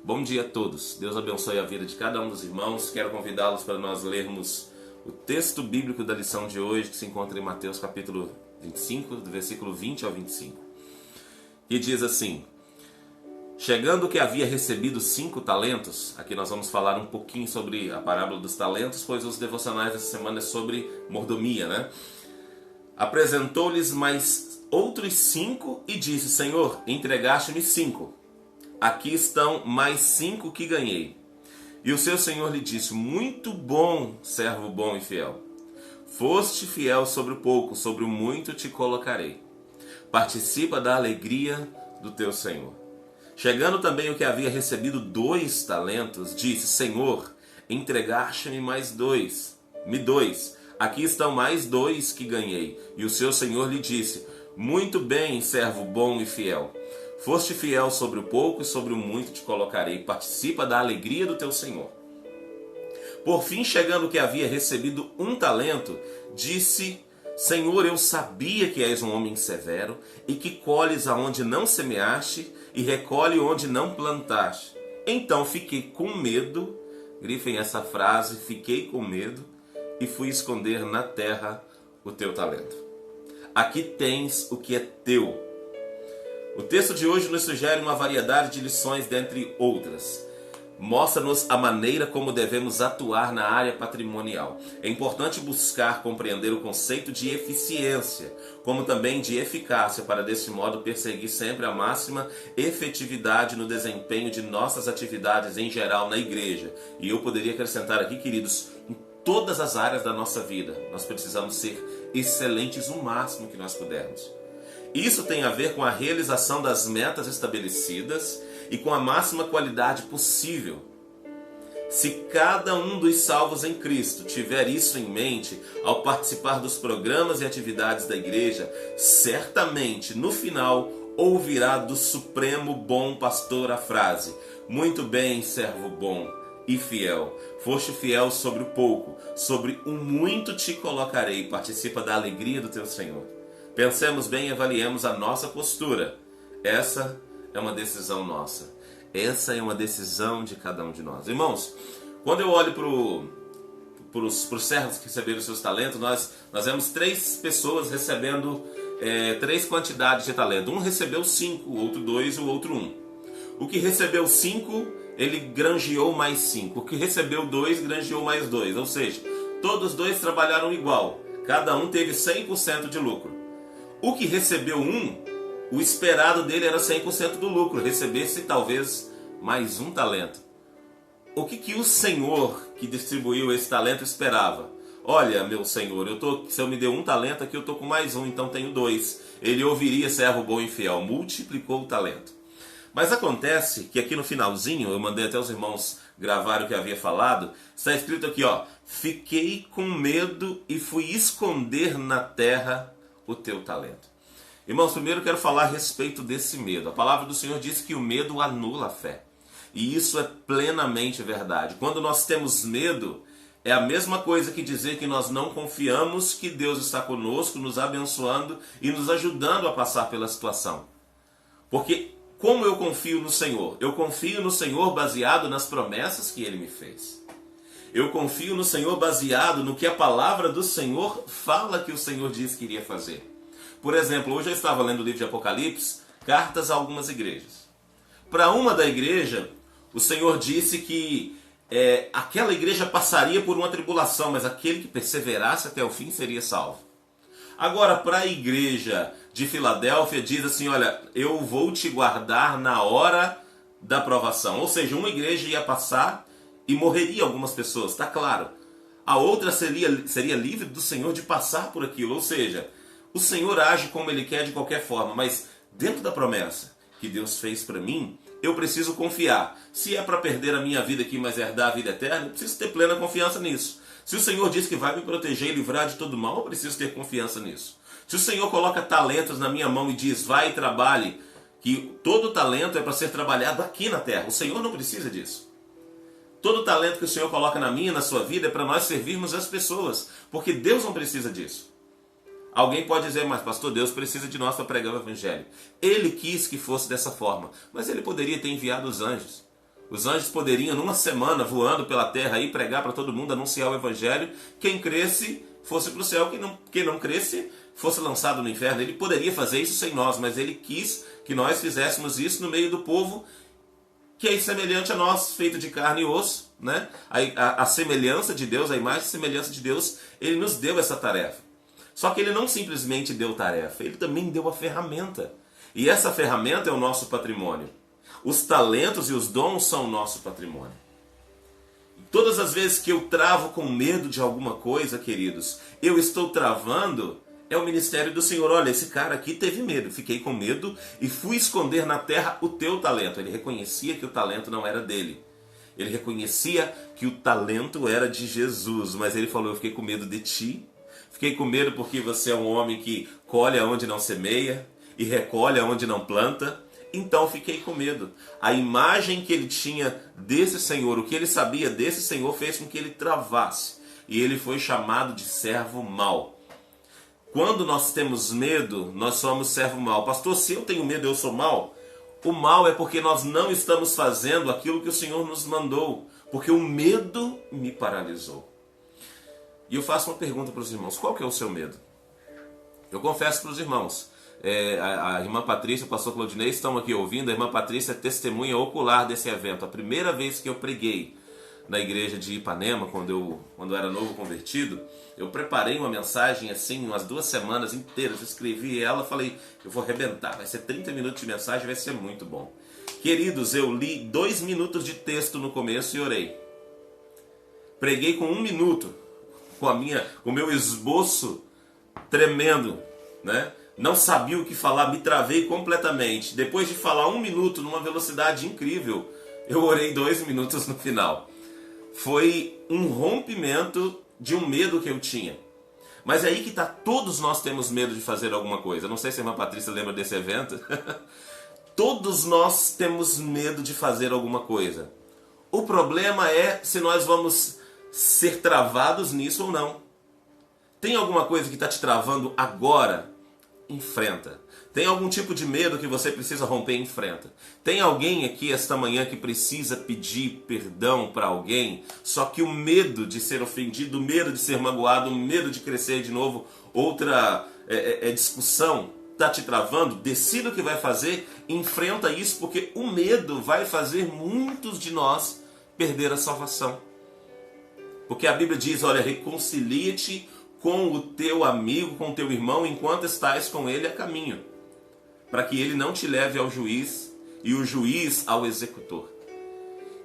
Bom dia a todos. Deus abençoe a vida de cada um dos irmãos. Quero convidá-los para nós lermos o texto bíblico da lição de hoje, que se encontra em Mateus capítulo 25, do versículo 20 ao 25. Que diz assim: chegando que havia recebido 5 talentos, aqui nós vamos falar um pouquinho sobre a parábola dos talentos, pois os devocionais dessa semana é sobre mordomia, né? Apresentou-lhes mais outros 5 e disse: Senhor, entregaste-me 5. Aqui estão mais 5 que ganhei. E o seu senhor lhe disse: muito bom, servo bom e fiel. Foste fiel sobre o pouco, sobre o muito te colocarei. Participa da alegria do teu senhor. Chegando também o que havia recebido 2 talentos, disse: Senhor, entregaste-me mais 2. Aqui estão mais 2 que ganhei. E o seu senhor lhe disse: muito bem, servo bom e fiel. Foste fiel sobre o pouco e sobre o muito te colocarei. Participa da alegria do teu senhor. Por fim, chegando o que havia recebido 1 talento, disse: Senhor, eu sabia que és um homem severo e que colhes aonde não semeaste e recolhe onde não plantaste. Então fiquei com medo, grifem essa frase, fiquei com medo, e fui esconder na terra o teu talento. Aqui tens o que é teu. O texto de hoje nos sugere uma variedade de lições, dentre outras. Mostra-nos a maneira como devemos atuar na área patrimonial. É importante buscar compreender o conceito de eficiência, como também de eficácia, para desse modo perseguir sempre a máxima efetividade no desempenho de nossas atividades em geral na igreja. E eu poderia acrescentar aqui, queridos, em todas as áreas da nossa vida, nós precisamos ser excelentes o máximo que nós pudermos. Isso tem a ver com a realização das metas estabelecidas e com a máxima qualidade possível. Se cada um dos salvos em Cristo tiver isso em mente ao participar dos programas e atividades da igreja, certamente no final ouvirá do Supremo Bom Pastor a frase: muito bem, servo bom e fiel. Foste fiel sobre o pouco, sobre o muito te colocarei. Participa da alegria do teu Senhor. Pensemos bem e avaliemos a nossa postura. Essa é uma decisão nossa. Essa é uma decisão de cada um de nós. Irmãos, quando eu olho para os servos que receberam seus talentos, nós vemos 3 pessoas recebendo 3 quantidades de talento. Um recebeu 5, o outro 2 e o outro 1. O que recebeu 5, ele granjeou mais 5. O que recebeu 2, granjeou mais 2. Ou seja, todos os 2 trabalharam igual. Cada um teve 100% de lucro. O que recebeu 1, o esperado dele era 100% do lucro, recebesse talvez mais 1 talento. O que o senhor que distribuiu esse talento esperava? Olha, meu senhor, se eu me deu 1 talento aqui, eu estou com mais 1, então tenho 2. Ele ouviria: servo bom e fiel, multiplicou o talento. Mas acontece que aqui no finalzinho, eu mandei até os irmãos gravar o que havia falado, está escrito aqui, ó: fiquei com medo e fui esconder na terra o teu talento. Irmãos, primeiro eu quero falar a respeito desse medo. A palavra do Senhor diz que o medo anula a fé. E isso é plenamente verdade. Quando nós temos medo, é a mesma coisa que dizer que nós não confiamos que Deus está conosco, nos abençoando e nos ajudando a passar pela situação. Porque como eu confio no Senhor? Eu confio no Senhor baseado nas promessas que Ele me fez. Eu confio no Senhor baseado no que a palavra do Senhor fala que o Senhor disse que iria fazer. Por exemplo, hoje eu estava lendo o livro de Apocalipse, cartas a algumas igrejas. Para uma da igreja, o Senhor disse que aquela igreja passaria por uma tribulação, mas aquele que perseverasse até o fim seria salvo. Agora, para a igreja de Filadélfia, diz assim: olha, eu vou te guardar na hora da provação. Ou seja, uma igreja ia passar e morreria algumas pessoas, está claro. A outra seria livre do Senhor de passar por aquilo. Ou seja, o Senhor age como Ele quer de qualquer forma, mas dentro da promessa que Deus fez para mim, eu preciso confiar. Se é para perder a minha vida aqui, mas herdar a vida eterna, eu preciso ter plena confiança nisso. Se o Senhor diz que vai me proteger e livrar de todo mal, eu preciso ter confiança nisso. Se o Senhor coloca talentos na minha mão e diz: vai e trabalhe, que todo talento é para ser trabalhado aqui na terra. O Senhor não precisa disso. Todo talento que o Senhor coloca na minha e na sua vida é para nós servirmos as pessoas, porque Deus não precisa disso. Alguém pode dizer: mas pastor, Deus precisa de nós para pregar o evangelho. Ele quis que fosse dessa forma, mas Ele poderia ter enviado os anjos. Os anjos poderiam, numa semana, voando pela terra, aí pregar para todo mundo, anunciar o evangelho. Quem cresce, fosse para o céu. Quem não cresce, fosse lançado no inferno. Ele poderia fazer isso sem nós, mas ele quis que nós fizéssemos isso no meio do povo que é semelhante a nós, feito de carne e osso, né? A semelhança de Deus, a imagem e semelhança de Deus, ele nos deu essa tarefa. Só que ele não simplesmente deu tarefa, ele também deu a ferramenta. E essa ferramenta é o nosso patrimônio. Os talentos e os dons são o nosso patrimônio. Todas as vezes que eu travo com medo de alguma coisa, queridos, eu estou travando é o ministério do Senhor. Olha, esse cara aqui teve medo, fiquei com medo e fui esconder na terra o teu talento. Ele reconhecia que o talento não era dele. Ele reconhecia que o talento era de Jesus, mas ele falou, eu fiquei com medo de ti. Fiquei com medo porque você é um homem que colhe onde não semeia e recolhe onde não planta. Então fiquei com medo. A imagem que ele tinha desse Senhor, o que ele sabia desse Senhor, fez com que ele travasse. E ele foi chamado de servo mau. Quando nós temos medo, nós somos servo mau. Pastor, se eu tenho medo, eu sou mau? O mal é porque nós não estamos fazendo aquilo que o Senhor nos mandou. Porque o medo me paralisou. E eu faço uma pergunta para os irmãos. Qual que é o seu medo? Eu confesso para os irmãos. A irmã Patrícia e o pastor Claudinei estão aqui ouvindo. A irmã Patrícia é testemunha ocular desse evento. A primeira vez que eu preguei na igreja de Ipanema, quando eu era novo convertido, eu preparei uma mensagem assim, umas 2 semanas inteiras, escrevi ela, falei, eu vou arrebentar, vai ser 30 minutos de mensagem, vai ser muito bom. Queridos, eu li 2 minutos de texto no começo e orei. Preguei com 1 minuto, com o meu esboço tremendo, né? Não sabia o que falar, me travei completamente. Depois de falar 1 minuto numa velocidade incrível, eu orei 2 minutos no final. Foi um rompimento de um medo que eu tinha. Mas é aí que está, todos nós temos medo de fazer alguma coisa. Não sei se a irmã Patrícia lembra desse evento. Todos nós temos medo de fazer alguma coisa. O problema é se nós vamos ser travados nisso ou não. Tem alguma coisa que está te travando agora? Enfrenta. Tem algum tipo de medo que você precisa romper? Enfrenta. Tem alguém aqui esta manhã que precisa pedir perdão para alguém, só que o medo de ser ofendido, o medo de ser magoado, o medo de crescer de novo, outra discussão está te travando? Decida o que vai fazer, enfrenta isso, porque o medo vai fazer muitos de nós perder a salvação. Porque a Bíblia diz, olha, reconcilia-te com o teu amigo, com o teu irmão, enquanto estás com ele a caminho, para que ele não te leve ao juiz e o juiz ao executor.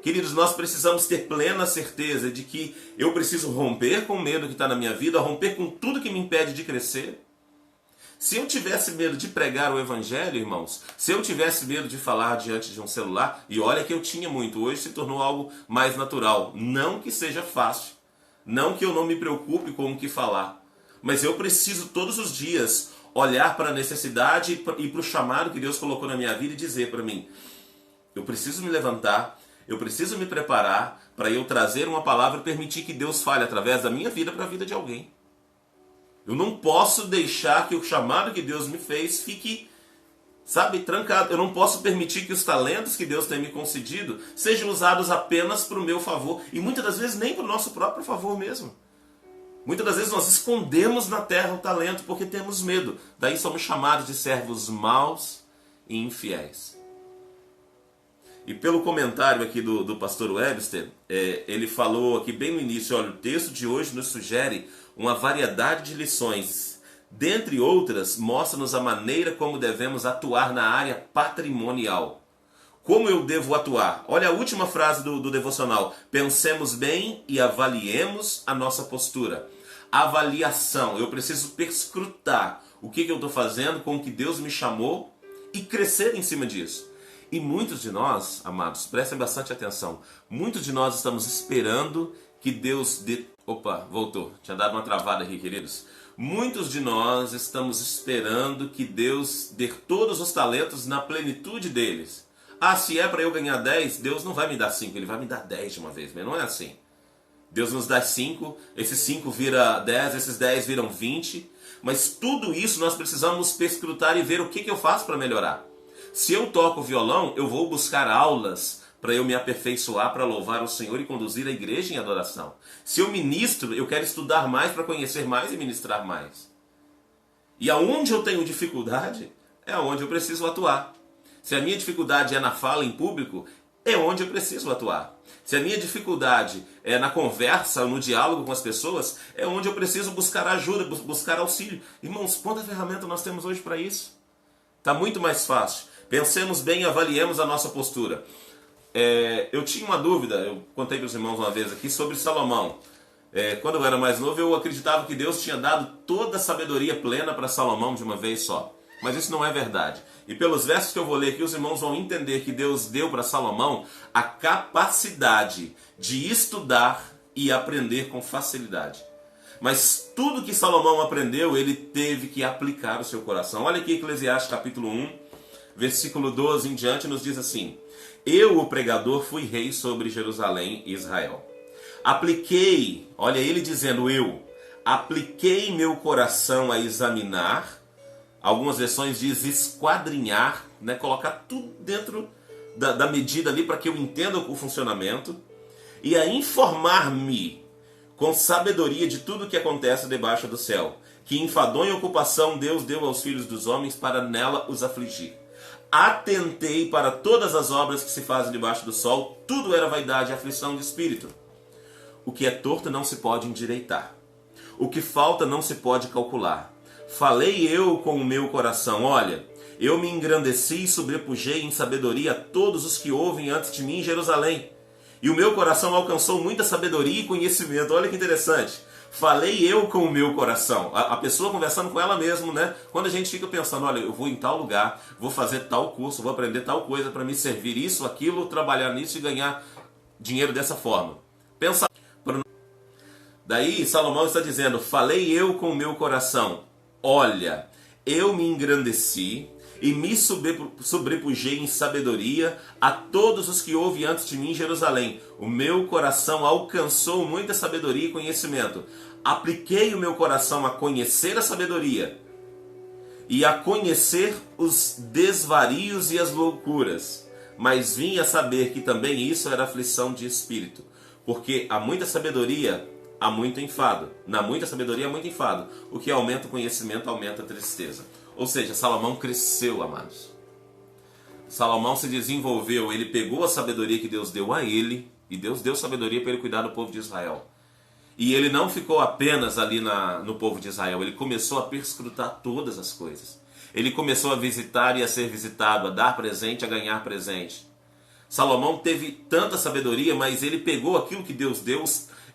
Queridos, nós precisamos ter plena certeza de que eu preciso romper com o medo que está na minha vida, romper com tudo que me impede de crescer. Se eu tivesse medo de pregar o evangelho, irmãos, se eu tivesse medo de falar diante de um celular, e olha que eu tinha muito, hoje se tornou algo mais natural. Não que seja fácil, não que eu não me preocupe com o que falar, mas eu preciso todos os dias olhar para a necessidade e para o chamado que Deus colocou na minha vida e dizer para mim, eu preciso me levantar, eu preciso me preparar para eu trazer uma palavra e permitir que Deus fale através da minha vida para a vida de alguém. Eu não posso deixar que o chamado que Deus me fez fique, trancado. Eu não posso permitir que os talentos que Deus tem me concedido sejam usados apenas para o meu favor. E muitas das vezes nem para o nosso próprio favor mesmo. Muitas das vezes nós escondemos na terra o talento porque temos medo. Daí somos chamados de servos maus e infiéis. E pelo comentário aqui do pastor Webster, ele falou aqui bem no início, olha, o texto de hoje nos sugere uma variedade de lições. Dentre outras, mostra-nos a maneira como devemos atuar na área patrimonial. Como eu devo atuar? Olha a última frase do devocional. Pensemos bem e avaliemos a nossa postura. Avaliação. Eu preciso perscrutar o que eu estou fazendo com o que Deus me chamou e crescer em cima disso. E muitos de nós, amados, prestem bastante atenção. Muitos de nós estamos esperando que Deus dê... Opa, voltou. Tinha dado uma travada aqui, queridos. Muitos de nós estamos esperando que Deus dê todos os talentos na plenitude deles. Ah, se é para eu ganhar 10, Deus não vai me dar 5, Ele vai me dar 10 de uma vez. Mas não é assim. Deus nos dá 5, esses 5 vira 10, esses 10 viram 20. Mas tudo isso nós precisamos perscrutar e ver o que eu faço para melhorar. Se eu toco violão, eu vou buscar aulas para eu me aperfeiçoar, para louvar o Senhor e conduzir a igreja em adoração. Se eu ministro, eu quero estudar mais para conhecer mais e ministrar mais. E aonde eu tenho dificuldade, é onde eu preciso atuar. Se a minha dificuldade é na fala em público, é onde eu preciso atuar. Se a minha dificuldade é na conversa, no diálogo com as pessoas, é onde eu preciso buscar ajuda, buscar auxílio. Irmãos, quanta ferramenta nós temos hoje para isso? Está muito mais fácil. Pensemos bem e avaliemos a nossa postura. Eu tinha uma dúvida, eu contei para os irmãos uma vez aqui, sobre Salomão. Quando eu era mais novo, eu acreditava que Deus tinha dado toda a sabedoria plena para Salomão de uma vez só. Mas isso não é verdade. E pelos versos que eu vou ler aqui, os irmãos vão entender que Deus deu para Salomão a capacidade de estudar e aprender com facilidade. Mas tudo que Salomão aprendeu, ele teve que aplicar no seu coração. Olha aqui, Eclesiastes capítulo 1, versículo 12 em diante, nos diz assim: Eu, o pregador, fui rei sobre Jerusalém e Israel. Apliquei, olha ele dizendo, eu apliquei meu coração a examinar. Algumas versões diz esquadrinhar, né? Colocar tudo dentro da medida ali para que eu entenda o funcionamento. E a informar-me com sabedoria de tudo que acontece debaixo do céu. Que enfadonha ocupação Deus deu aos filhos dos homens para nela os afligir. Atentei para todas as obras que se fazem debaixo do sol. Tudo era vaidade e aflição de espírito. O que é torto não se pode endireitar. O que falta não se pode calcular. Falei eu com o meu coração, olha, eu me engrandeci e sobrepujei em sabedoria a todos os que ouvem antes de mim em Jerusalém. E o meu coração alcançou muita sabedoria e conhecimento. Olha que interessante. Falei eu com o meu coração. A pessoa conversando com ela mesma, né? Quando a gente fica pensando, olha, eu vou em tal lugar, vou fazer tal curso, vou aprender tal coisa para me servir isso, aquilo, trabalhar nisso e ganhar dinheiro dessa forma. Pensa. Daí Salomão está dizendo, falei eu com o meu coração. Olha, eu me engrandeci e me sobrepujei em sabedoria a todos os que houve antes de mim em Jerusalém. O meu coração alcançou muita sabedoria e conhecimento. Apliquei o meu coração a conhecer a sabedoria e a conhecer os desvarios e as loucuras. Mas vim a saber que também isso era aflição de espírito, porque há muita sabedoria, há muito enfado. Na muita sabedoria há muito enfado. O que aumenta o conhecimento aumenta a tristeza. Ou seja, Salomão cresceu, amados. Salomão se desenvolveu, ele pegou a sabedoria que Deus deu a ele, e Deus deu sabedoria para ele cuidar do povo de Israel. E ele não ficou apenas ali no povo de Israel, ele começou a perscrutar todas as coisas. Ele começou a visitar e a ser visitado, a dar presente, a ganhar presente. Salomão teve tanta sabedoria, mas ele pegou aquilo que Deus deu.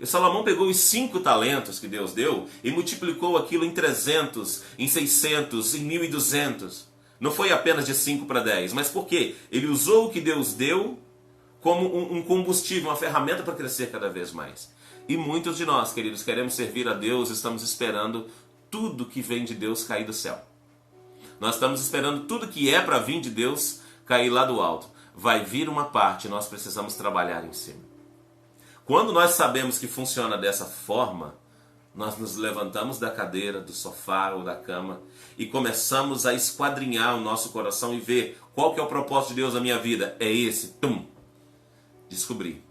Salomão pegou os 5 talentos que Deus deu e multiplicou aquilo em 300, em 600, em 1200. Não foi apenas de 5 para 10, mas por quê? Ele usou o que Deus deu como um combustível, uma ferramenta para crescer cada vez mais. E muitos de nós, queridos, queremos servir a Deus, estamos esperando tudo que vem de Deus cair do céu. Nós estamos esperando tudo que é para vir de Deus cair lá do alto. Vai vir uma parte, nós precisamos trabalhar em cima. Quando nós sabemos que funciona dessa forma, nós nos levantamos da cadeira, do sofá ou da cama e começamos a esquadrinhar o nosso coração e ver qual que é o propósito de Deus na minha vida. É esse, descobri.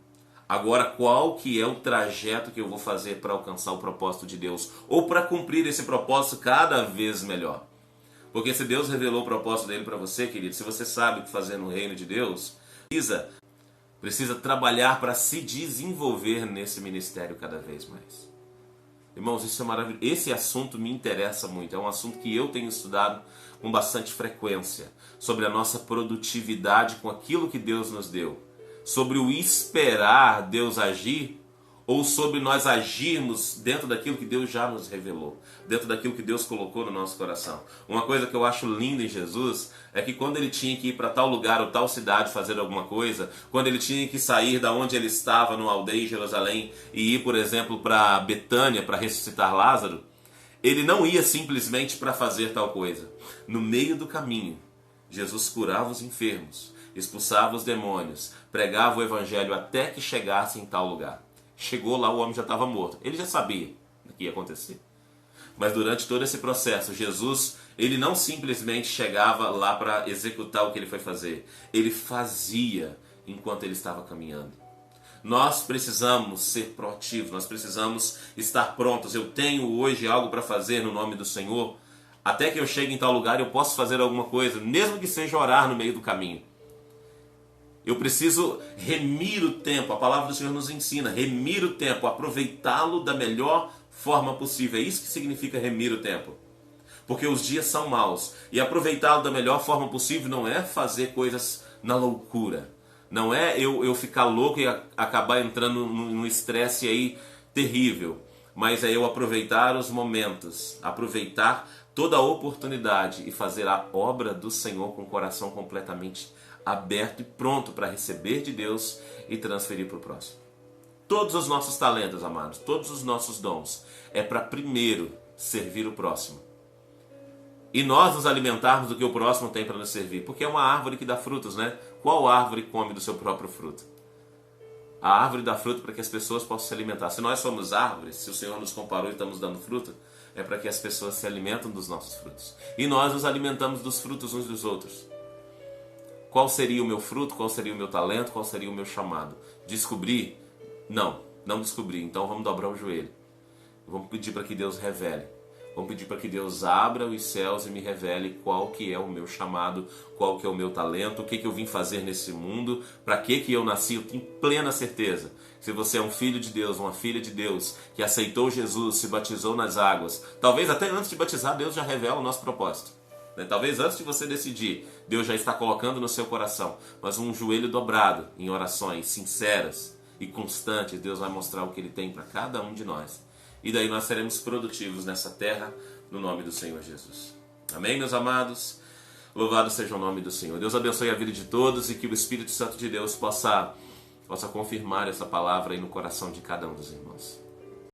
Agora, qual que é o trajeto que eu vou fazer para alcançar o propósito de Deus? Ou para cumprir esse propósito cada vez melhor? Porque se Deus revelou o propósito dele para você, querido, se você sabe o que fazer no reino de Deus, precisa trabalhar para se desenvolver nesse ministério cada vez mais. Irmãos, isso é maravilhoso. Esse assunto me interessa muito. É um assunto que eu tenho estudado com bastante frequência. Sobre a nossa produtividade com aquilo que Deus nos deu. Sobre o esperar Deus agir ou sobre nós agirmos dentro daquilo que Deus já nos revelou, dentro daquilo que Deus colocou no nosso coração. Uma coisa que eu acho linda em Jesus é que quando ele tinha que ir para tal lugar ou tal cidade fazer alguma coisa, quando ele tinha que sair da onde ele estava, numa aldeia em Jerusalém, e ir, por exemplo, para Betânia para ressuscitar Lázaro, ele não ia simplesmente para fazer tal coisa. No meio do caminho, Jesus curava os enfermos, expulsava os demônios, pregava o evangelho até que chegasse em tal lugar. Chegou lá, o homem já estava morto. Ele já sabia o que ia acontecer. Mas durante todo esse processo, Jesus, ele não simplesmente chegava lá para executar o que ele foi fazer. Ele fazia enquanto ele estava caminhando. Nós precisamos ser proativos, nós precisamos estar prontos. Eu tenho hoje algo para fazer no nome do Senhor. Até que eu chegue em tal lugar eu posso fazer alguma coisa, mesmo que seja orar no meio do caminho. Eu preciso remir o tempo, a palavra do Senhor nos ensina, remir o tempo, aproveitá-lo da melhor forma possível. É isso que significa remir o tempo. Porque os dias são maus. E aproveitá-lo da melhor forma possível não é fazer coisas na loucura. Não é eu ficar louco e acabar entrando num estresse aí terrível. Mas é eu aproveitar os momentos, aproveitar toda a oportunidade e fazer a obra do Senhor com o coração completamente aberto e pronto para receber de Deus e transferir para o próximo. Todos os nossos talentos, amados, todos os nossos dons é para primeiro servir o próximo. E nós nos alimentarmos do que o próximo tem para nos servir. Porque é uma árvore que dá frutos, né? Qual árvore come do seu próprio fruto? A árvore dá fruto para que as pessoas possam se alimentar. Se nós somos árvores, se o Senhor nos comparou e estamos dando fruto, é para que as pessoas se alimentem dos nossos frutos. E nós nos alimentamos dos frutos uns dos outros. Qual seria o meu fruto? Qual seria o meu talento? Qual seria o meu chamado? Descobrir? Não descobri. Então vamos dobrar o joelho. Vamos pedir para que Deus revele. Vamos pedir para que Deus abra os céus e me revele qual que é o meu chamado, qual que é o meu talento, o que eu vim fazer nesse mundo, para que eu nasci. Eu tenho plena certeza. Se você é um filho de Deus, uma filha de Deus, que aceitou Jesus, se batizou nas águas, talvez até antes de batizar, Deus já revela o nosso propósito. Talvez antes de você decidir, Deus já está colocando no seu coração. Mas um joelho dobrado em orações sinceras e constantes, Deus vai mostrar o que Ele tem para cada um de nós. E daí nós seremos produtivos nessa terra, no nome do Senhor Jesus. Amém, meus amados? Louvado seja o nome do Senhor. Deus abençoe a vida de todos e que o Espírito Santo de Deus possa confirmar essa palavra aí no coração de cada um dos irmãos.